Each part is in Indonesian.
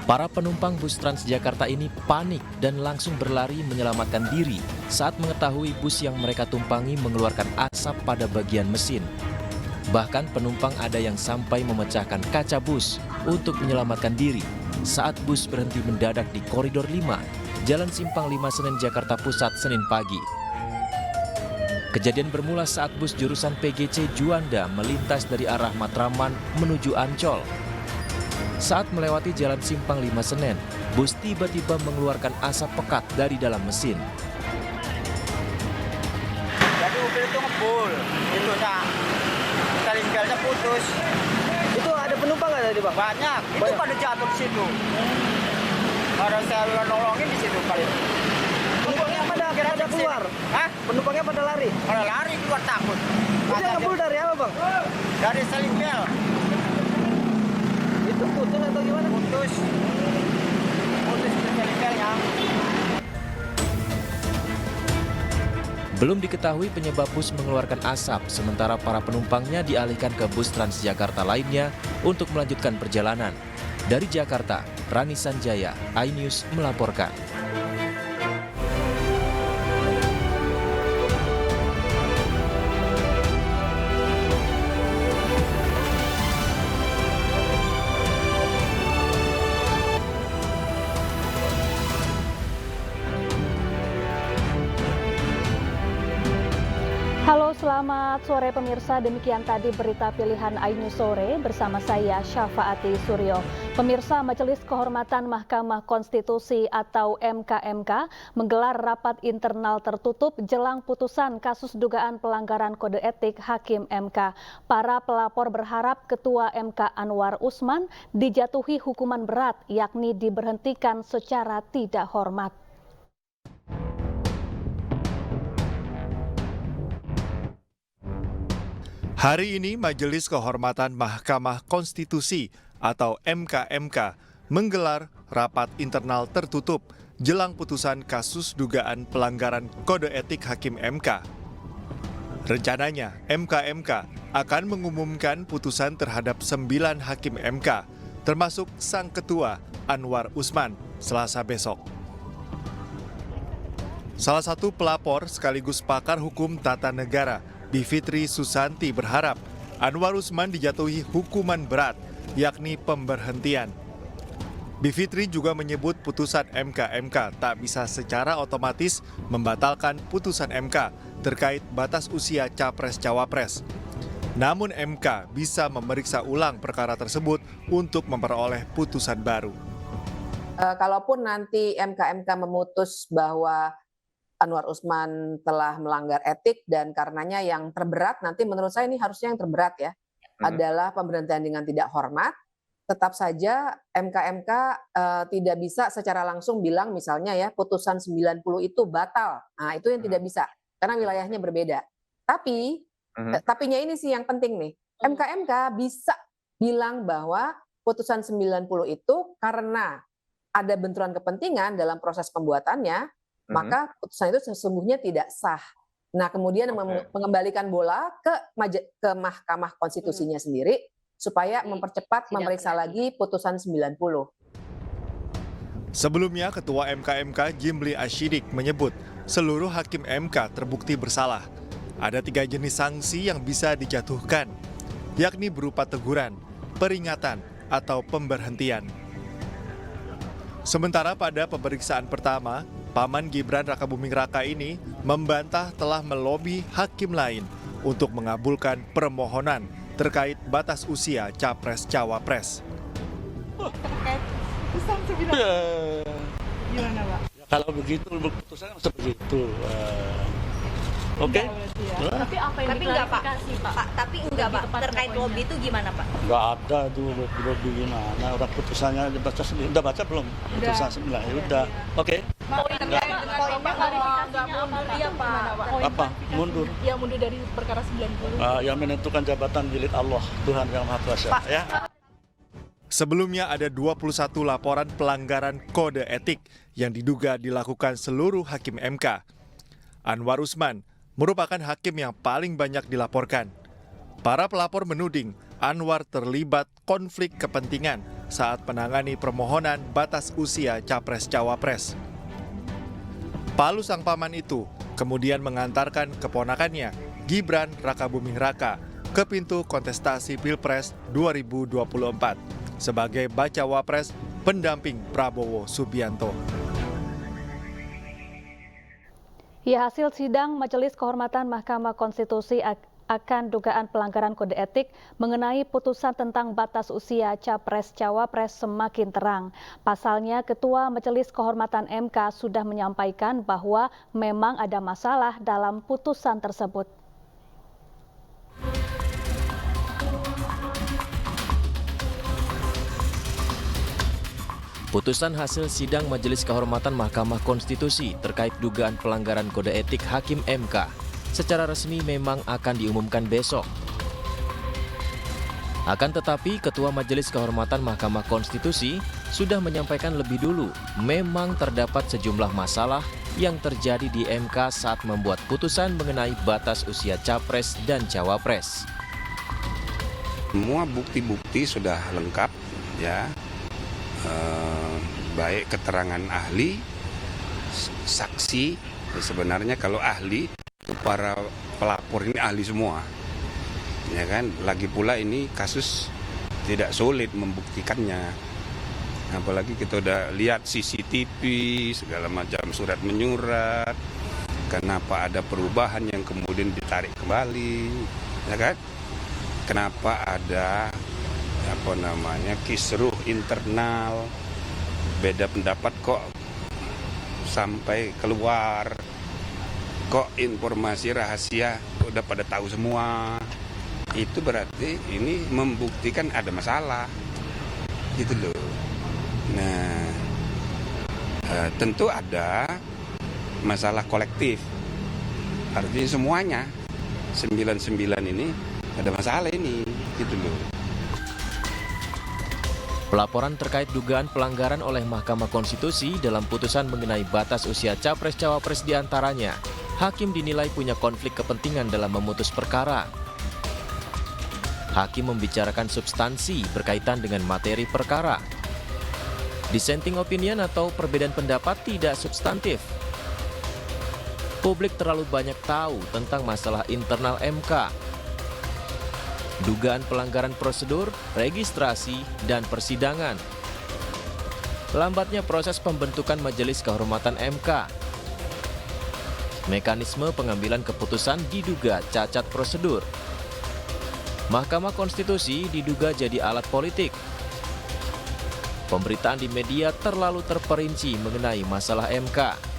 Para penumpang bus Transjakarta ini panik dan langsung berlari menyelamatkan diri saat mengetahui bus yang mereka tumpangi mengeluarkan asap pada bagian mesin. Bahkan penumpang ada yang sampai memecahkan kaca bus untuk menyelamatkan diri saat bus berhenti mendadak di koridor 5, Jalan Simpang 5 Senen, Jakarta Pusat, Senin pagi. Kejadian bermula saat bus jurusan PGC Juanda melintas dari arah Matraman menuju Ancol. Saat melewati Jalan Simpang 5 Senen, bus tiba-tiba mengeluarkan asap pekat dari dalam mesin. Jadi mobil itu ngebul, itu saling belnya putus. Itu ada penumpang nggak tadi, Bang? Banyak, itu pada jatuh di situ. Ada saya nolongin di situ kali. Penumpangnya pada keluar? Hah? Penumpangnya pada lari? Pada lari keluar takut. Itu yang ngebul dari apa, Bang? Dari saling bel. Itu putus atau gimana? Putus di saling belnya. Belum diketahui penyebab bus mengeluarkan asap, sementara para penumpangnya dialihkan ke bus Transjakarta lainnya untuk melanjutkan perjalanan. Dari Jakarta, Rani Sanjaya, iNews melaporkan. Halo, selamat sore pemirsa. Demikian tadi berita pilihan iNews Sore bersama saya Syafaati Suryo. Pemirsa, Majelis Kehormatan Mahkamah Konstitusi atau MKMK menggelar rapat internal tertutup jelang putusan kasus dugaan pelanggaran kode etik Hakim MK. Para pelapor berharap Ketua MK Anwar Usman dijatuhi hukuman berat, yakni diberhentikan secara tidak hormat. Hari ini Majelis Kehormatan Mahkamah Konstitusi atau MKMK menggelar rapat internal tertutup jelang putusan kasus dugaan pelanggaran kode etik Hakim MK. Rencananya MKMK akan mengumumkan putusan terhadap 9 Hakim MK, termasuk Sang Ketua Anwar Usman, Selasa besok. Salah satu pelapor sekaligus pakar hukum tata negara, Bivitri Susanti berharap Anwar Usman dijatuhi hukuman berat, yakni pemberhentian. Bivitri juga menyebut putusan MKMK tak bisa secara otomatis membatalkan putusan MK terkait batas usia Capres-Cawapres. Namun MK bisa memeriksa ulang perkara tersebut untuk memperoleh putusan baru. Kalaupun nanti MKMK memutus bahwa Anwar Usman telah melanggar etik dan karenanya yang terberat, nanti menurut saya ini harusnya yang terberat ya, adalah pemberhentian dengan tidak hormat. Tetap saja MKMK tidak bisa secara langsung bilang misalnya ya putusan 90 itu batal. Nah itu yang tidak bisa karena wilayahnya berbeda. Tapi tapinya ini sih yang penting nih, MKMK bisa bilang bahwa putusan 90 itu karena ada benturan kepentingan dalam proses pembuatannya, maka putusan itu sesungguhnya tidak sah. Nah, kemudian mengembalikan bola ke Mahkamah Konstitusinya sendiri supaya mempercepat memeriksa lagi putusan 90. Sebelumnya, Ketua MKMK Jimli Ashidik menyebut seluruh Hakim MK terbukti bersalah. Ada 3 jenis sanksi yang bisa dijatuhkan, yakni berupa teguran, peringatan, atau pemberhentian. Sementara pada pemeriksaan pertama, Paman Gibran Rakabuming Raka ini membantah telah melobi hakim lain untuk mengabulkan permohonan terkait batas usia Capres-Cawapres. Gimana, Pak? Kalau begitu, putusannya seperti itu. Oke. Tapi apa yang diklarifikasi, Pak? Tapi enggak, Pak. Terkait lobby itu gimana, Pak? Enggak ada tuh lobby gimana. Orang putusannya dibaca sendiri. Udah baca belum? Putusan 9. Ya udah. Oke. Poinnya klarifikasinya apa? Apa? Mundur. Ya mundur dari perkara 90. Yang menentukan jabatan milik Allah, Tuhan yang Maha Kuasa. Ya. Sebelumnya ada 21 laporan pelanggaran kode etik yang diduga dilakukan seluruh Hakim MK. Anwar Usman merupakan hakim yang paling banyak dilaporkan. Para pelapor menuding Anwar terlibat konflik kepentingan saat menangani permohonan batas usia Capres-Cawapres. Palu sang paman itu kemudian mengantarkan keponakannya, Gibran Rakabuming Raka, ke pintu kontestasi Pilpres 2024 sebagai bacawa pres pendamping Prabowo Subianto. Ya, hasil sidang Majelis Kehormatan Mahkamah Konstitusi akan dugaan pelanggaran kode etik mengenai putusan tentang batas usia Capres-Cawapres semakin terang. Pasalnya, Ketua Majelis Kehormatan MK sudah menyampaikan bahwa memang ada masalah dalam putusan tersebut. Putusan hasil sidang Majelis Kehormatan Mahkamah Konstitusi terkait dugaan pelanggaran kode etik Hakim MK secara resmi memang akan diumumkan besok. Akan tetapi, Ketua Majelis Kehormatan Mahkamah Konstitusi sudah menyampaikan lebih dulu memang terdapat sejumlah masalah yang terjadi di MK saat membuat putusan mengenai batas usia Capres dan Cawapres. Semua bukti-bukti sudah lengkap, ya. Baik keterangan ahli, saksi, sebenarnya kalau ahli, para pelapor ini ahli semua, ya kan. Lagi pula ini kasus tidak sulit membuktikannya, apalagi kita udah lihat CCTV, segala macam surat menyurat, kenapa ada perubahan yang kemudian ditarik kembali, ya kan. Kenapa ada kisruh internal, beda pendapat kok sampai keluar, kok informasi rahasia udah pada tahu semua. Itu berarti ini membuktikan ada masalah, gitu loh. Nah, tentu ada masalah kolektif, artinya semuanya 99 ini ada masalah ini, gitu loh. Pelaporan terkait dugaan pelanggaran oleh Mahkamah Konstitusi dalam putusan mengenai batas usia Capres-Cawapres diantaranya, Hakim dinilai punya konflik kepentingan dalam memutus perkara. Hakim membicarakan substansi berkaitan dengan materi perkara. Dissenting opinion atau perbedaan pendapat tidak substantif. Publik terlalu banyak tahu tentang masalah internal MK. Dugaan pelanggaran prosedur, registrasi, dan persidangan. Lambatnya proses pembentukan Majelis Kehormatan MK. Mekanisme pengambilan keputusan diduga cacat prosedur. Mahkamah Konstitusi diduga jadi alat politik. Pemberitaan di media terlalu terperinci mengenai masalah MK.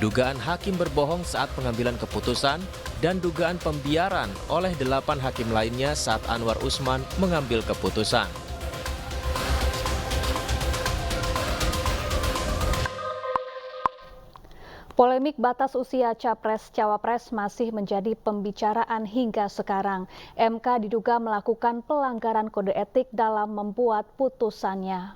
Dugaan hakim berbohong saat pengambilan keputusan dan dugaan pembiaran oleh 8 hakim lainnya saat Anwar Usman mengambil keputusan. Polemik batas usia Capres-Cawapres masih menjadi pembicaraan hingga sekarang. MK diduga melakukan pelanggaran kode etik dalam membuat putusannya.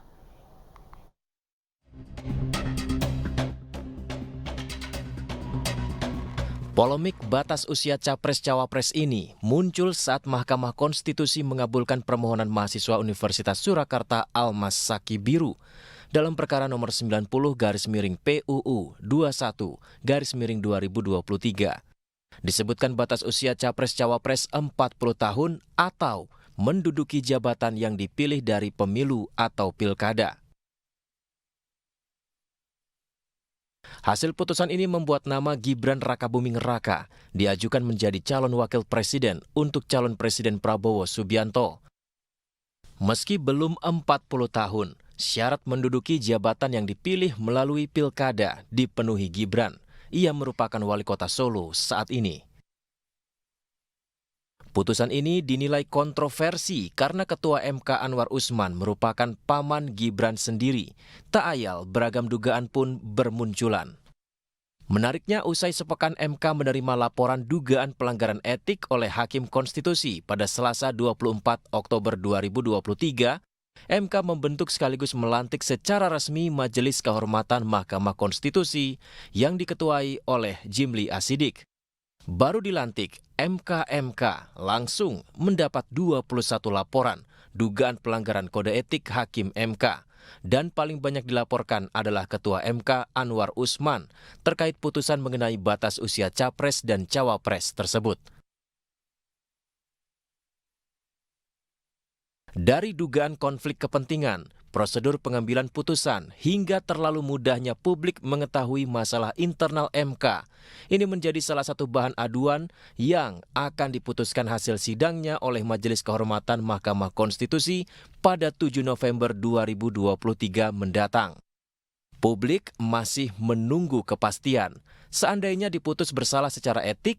Polemik batas usia Capres-Cawapres ini muncul saat Mahkamah Konstitusi mengabulkan permohonan mahasiswa Universitas Surakarta Almas Saki Biru dalam perkara nomor 90/PUU 21/2023. Disebutkan batas usia Capres-Cawapres 40 tahun atau menduduki jabatan yang dipilih dari pemilu atau pilkada. Hasil putusan ini membuat nama Gibran Rakabuming Raka diajukan menjadi calon wakil presiden untuk calon presiden Prabowo Subianto. Meski belum 40 tahun, syarat menduduki jabatan yang dipilih melalui pilkada dipenuhi Gibran. Ia merupakan wali kota Solo saat ini. Putusan ini dinilai kontroversi karena Ketua MK Anwar Usman merupakan paman Gibran sendiri. Tak ayal beragam dugaan pun bermunculan. Menariknya, usai sepekan MK menerima laporan dugaan pelanggaran etik oleh Hakim Konstitusi pada Selasa 24 Oktober 2023, MK membentuk sekaligus melantik secara resmi Majelis Kehormatan Mahkamah Konstitusi yang diketuai oleh Jimli Asidik. Baru dilantik, MK langsung mendapat 21 laporan dugaan pelanggaran kode etik Hakim MK. Dan paling banyak dilaporkan adalah Ketua MK Anwar Usman terkait putusan mengenai batas usia capres dan cawapres tersebut. Dari dugaan konflik kepentingan, prosedur pengambilan putusan, hingga terlalu mudahnya publik mengetahui masalah internal MK, ini menjadi salah satu bahan aduan yang akan diputuskan hasil sidangnya oleh Majelis Kehormatan Mahkamah Konstitusi pada 7 November 2023 mendatang. Publik masih menunggu kepastian. Seandainya diputus bersalah secara etik,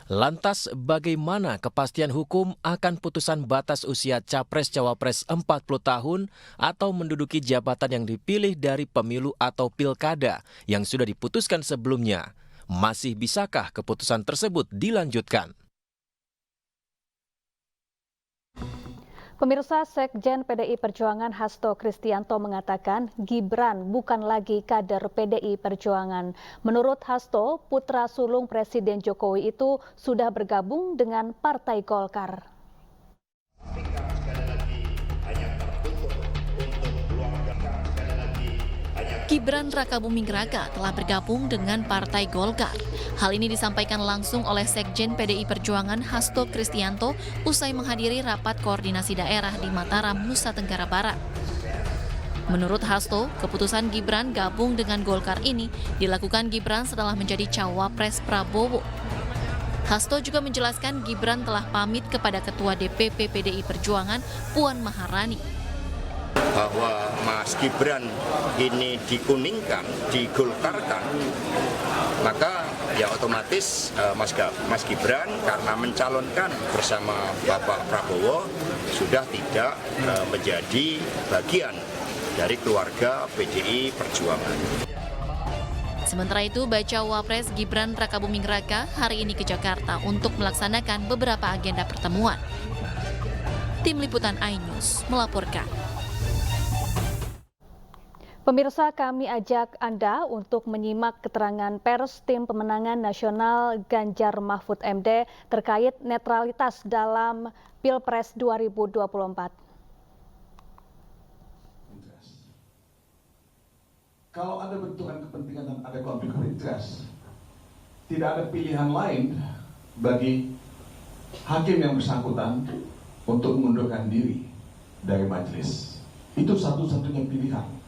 lantas bagaimana kepastian hukum akan putusan batas usia capres-cawapres 40 tahun atau menduduki jabatan yang dipilih dari pemilu atau pilkada yang sudah diputuskan sebelumnya? Masih bisakah keputusan tersebut dilanjutkan? Pemirsa, Sekjen PDI Perjuangan Hasto Kristianto mengatakan Gibran bukan lagi kader PDI Perjuangan. Menurut Hasto, putra sulung Presiden Jokowi itu sudah bergabung dengan Partai Golkar. Gibran Rakabuming Raka telah bergabung dengan Partai Golkar. Hal ini disampaikan langsung oleh Sekjen PDI Perjuangan Hasto Kristianto usai menghadiri rapat koordinasi daerah di Mataram, Nusa Tenggara Barat. Menurut Hasto, keputusan Gibran gabung dengan Golkar ini dilakukan Gibran setelah menjadi cawapres Prabowo. Hasto juga menjelaskan Gibran telah pamit kepada Ketua DPP PDI Perjuangan Puan Maharani. Bahwa Mas Gibran ini dikuningkan, digolkarkan, maka ya otomatis Mas Gibran karena mencalonkan bersama Bapak Prabowo sudah tidak menjadi bagian dari keluarga PDI Perjuangan. Sementara itu, Bacawa Pres Gibran Rakabuming Raka hari ini ke Jakarta untuk melaksanakan beberapa agenda pertemuan. Tim Liputan iNews melaporkan. Pemirsa, kami ajak Anda untuk menyimak keterangan pers Tim Pemenangan Nasional Ganjar Mahfud MD terkait netralitas dalam Pilpres 2024. Kalau ada benturan kepentingan dan ada konflik of interest, tidak ada pilihan lain bagi hakim yang bersangkutan untuk mengundurkan diri dari majelis. Itu satu-satunya pilihan.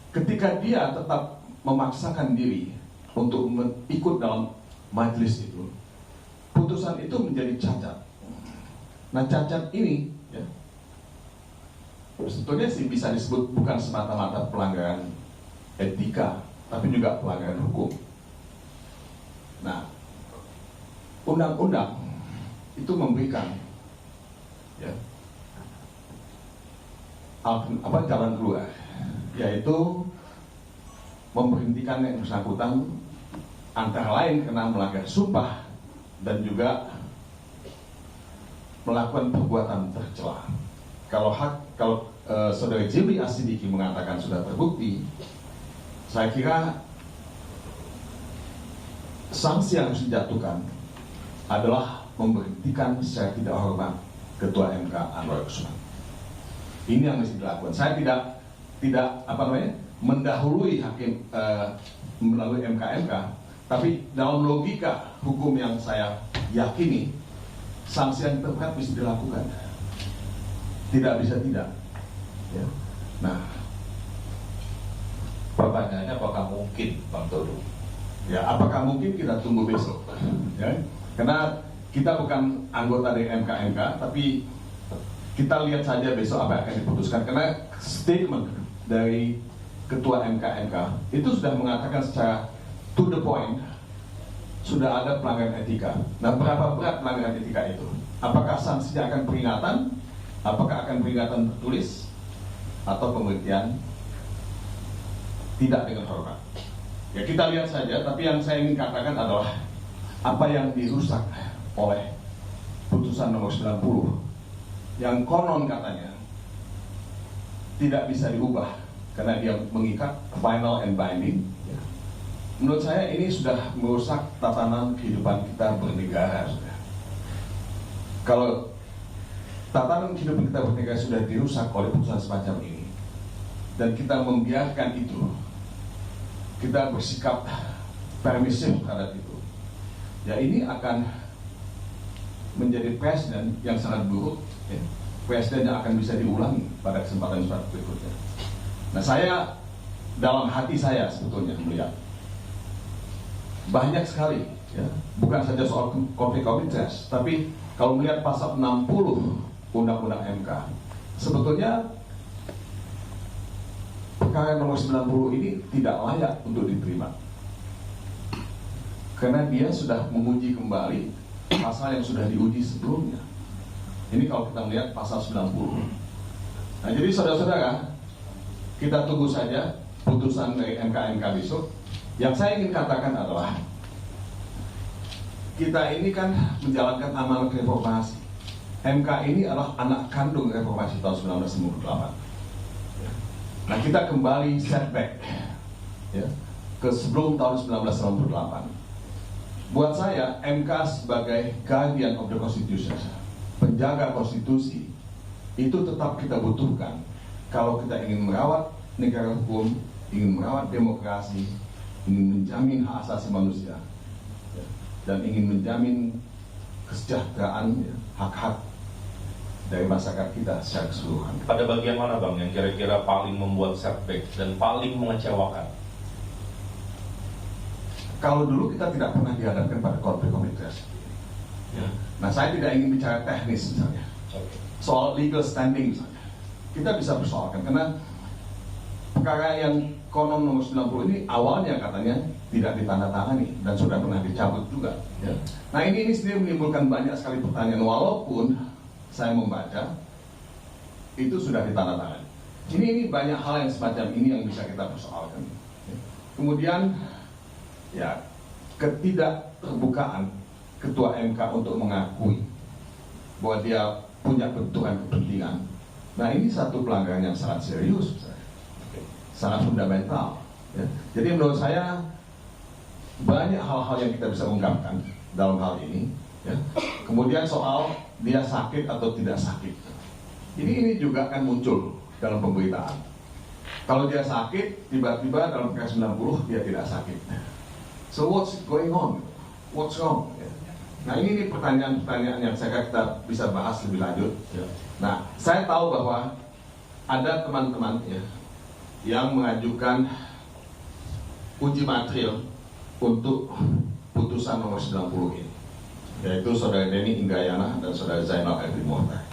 Ketika dia tetap memaksakan diri untuk ikut dalam majelis itu, putusan itu menjadi cacat. Nah, cacat ini ya, sebetulnya sih bisa disebut bukan semata-mata pelanggaran etika, tapi juga pelanggaran hukum. Nah, undang-undang itu memberikan ya, jalan keluar, yaitu memberhentikan yang bersangkutan antara lain karena melanggar sumpah dan juga melakukan perbuatan tercela. Kalau saudara Jimli Asidiki mengatakan sudah terbukti, saya kira sanksi yang harus dijatuhkan adalah memberhentikan secara tidak hormat Ketua MK Anwar Usman. Ini yang mesti dilakukan. Saya tidak mendahului hakim melalui MK, tapi dalam logika hukum yang saya yakini, sanksi yang terberat bisa dilakukan. Tidak bisa tidak. Ya. Nah, pertanyaannya apakah mungkin, Bang Todo? Ya, apakah mungkin kita tunggu besok? Ya, karena kita bukan anggota dari MK, tapi kita lihat saja besok apa yang akan diputuskan. Karena statement dari Ketua MK itu sudah mengatakan secara to the point, sudah ada pelanggaran etika. Nah, berapa berat pelanggaran etika itu? Apakah sanksinya akan peringatan? Apakah akan peringatan tertulis? Atau pemberhentian tidak dengan hormat? Ya, kita lihat saja, tapi yang saya ingin katakan adalah apa yang dirusak oleh putusan nomor 90 yang konon katanya tidak bisa diubah karena dia mengikat final and binding. Menurut saya ini sudah merusak tatanan kehidupan kita bernegara. Kalau tatanan kehidupan kita bernegara sudah dirusak oleh putusan semacam ini, dan kita membiarkan itu, kita bersikap permisif terhadap itu, ya ini akan menjadi presiden yang sangat buruk, ya. Presiden yang akan bisa diulangi pada kesempatan berikutnya. Nah, saya dalam hati saya sebetulnya melihat banyak sekali, ya, bukan saja soal konflik of interest, tapi kalau melihat pasal 60 Undang-Undang MK, sebetulnya perkara nomor 90 ini tidak layak untuk diterima, karena dia sudah menguji kembali pasal yang sudah diuji sebelumnya. Ini kalau kita melihat pasal 90. Nah, jadi saudara-saudara, kita tunggu saja putusan dari MK besok. Yang saya ingin katakan adalah, kita ini kan menjalankan amanat reformasi. MK ini adalah anak kandung reformasi tahun 1998. Nah, kita kembali setback, ya, ke sebelum tahun 1998. Buat saya, MK sebagai guardian of the constitution, penjaga konstitusi, itu tetap kita butuhkan kalau kita ingin merawat negara hukum, ingin merawat demokrasi, ingin menjamin hak asasi manusia, ya, dan ingin menjamin kesejahteraan, ya, hak-hak dari masyarakat kita secara keseluruhan. Pada bagian mana Bang yang kira-kira paling membuat setback dan paling mengecewakan? Kalau dulu kita tidak pernah dihadapkan pada konflik of interest. Ya. Nah, saya tidak ingin bicara teknis misalnya, soal legal standing misalnya, kita bisa persoalkan karena perkara yang konon nomor 90 ini awalnya katanya tidak ditandatangani dan sudah pernah dicabut juga. Ya. Nah, ini sendiri menimbulkan banyak sekali pertanyaan, walaupun saya membaca itu sudah ditandatangani. Ini banyak hal yang semacam ini yang bisa kita persoalkan. Kemudian, ya, ketidakterbukaan Ketua MK untuk mengakui bahwa dia punya benturan kepentingan. Nah, ini satu pelanggaran yang sangat serius, sangat fundamental. Ya. Jadi menurut saya banyak hal-hal yang kita bisa ungkapkan dalam hal ini. Ya. Kemudian soal dia sakit atau tidak sakit, ini juga akan muncul dalam pemberitaan. Kalau dia sakit, tiba-tiba dalam PKS 90 dia tidak sakit. So what's going on? What's wrong? Ya. Nah, ini pertanyaan-pertanyaan yang saya kira kita bisa bahas lebih lanjut. Ya. Nah, saya tahu bahwa ada teman-teman, ya, yang mengajukan uji material untuk putusan nomor 90 ini, yaitu saudara Denny Indrayana dan saudara Zainal Arifin Mohtar.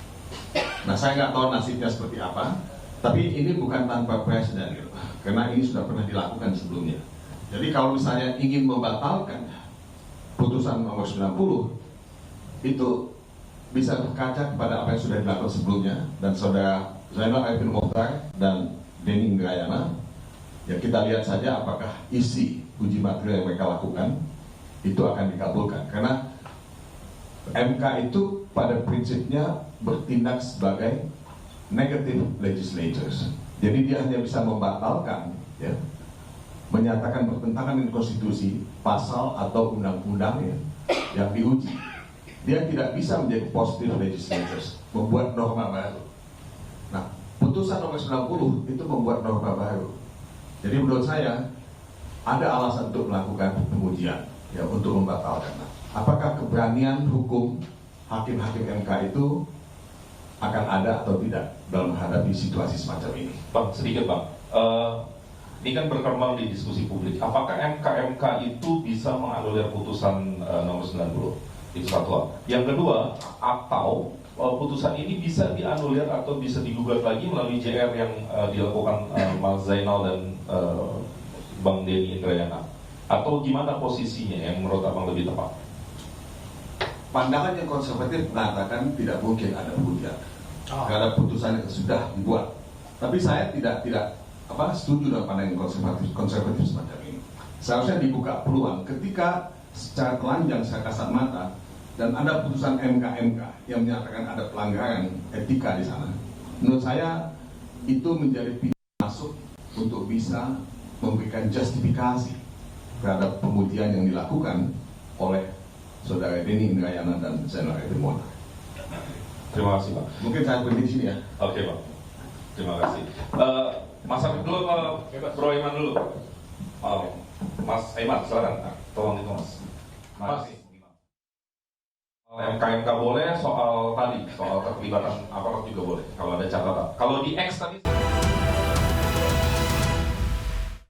Nah, saya nggak tahu nasibnya seperti apa, tapi ini bukan tanpa presiden, gitu, karena ini sudah pernah dilakukan sebelumnya. Jadi kalau misalnya ingin membatalkan putusan nomor 90, itu bisa berkaca kepada apa yang sudah dilakukan sebelumnya, dan saudara Zainal Arifin Mohtar dan Denny Indrayana, ya kita lihat saja apakah isi uji material yang mereka lakukan itu akan dikabulkan, karena MK itu pada prinsipnya bertindak sebagai negative legislators. Jadi dia hanya bisa membatalkan, ya, menyatakan bertentangan dengan konstitusi, pasal atau undang-undang, ya, yang diuji. Dia tidak bisa menjadi positive legislators, membuat norma baru. Nah, putusan nomor 90 itu membuat norma baru. Jadi menurut saya ada alasan untuk melakukan pengujian, ya, untuk membatalkan. Apakah keberanian hukum hakim-hakim MK itu akan ada atau tidak dalam menghadapi situasi semacam ini? Bang, sedikit Bang, ini kan berkembang di diskusi publik. Apakah MK itu bisa menganulir putusan nomor 90? Itu satu. Yang kedua, atau putusan ini bisa dianulir atau bisa digugat lagi melalui JR yang dilakukan Mas Zainal dan Bang Denny Indrayana? Atau gimana posisinya yang menurut Abang lebih tepat? Pandangan yang konservatif mengatakan tidak mungkin ada pengujian terhadap putusan yang sudah dibuat. Tapi saya tidak setuju dengan pandangan konservatif semacam ini. Seharusnya dibuka peluang ketika secara telanjang, secara kasat mata, dan ada putusan MK yang menyatakan ada pelanggaran etika di sana. Menurut saya itu menjadi pintu masuk untuk bisa memberikan justifikasi terhadap pengujian yang dilakukan oleh saudara Denny Indrayana dan Zainal Arifin Mohtar. Terima kasih, Pak. Mungkin saya berhenti di sini ya. Oke, Pak. Terima kasih. Mas Habib dulu, Bro Iman dulu. Mas Iman, silakan. Tolong itu, Mas. Mas. MKMK boleh, soal keterlibatan aparat juga boleh. Kalau ada catatan. Kalau di X tadi.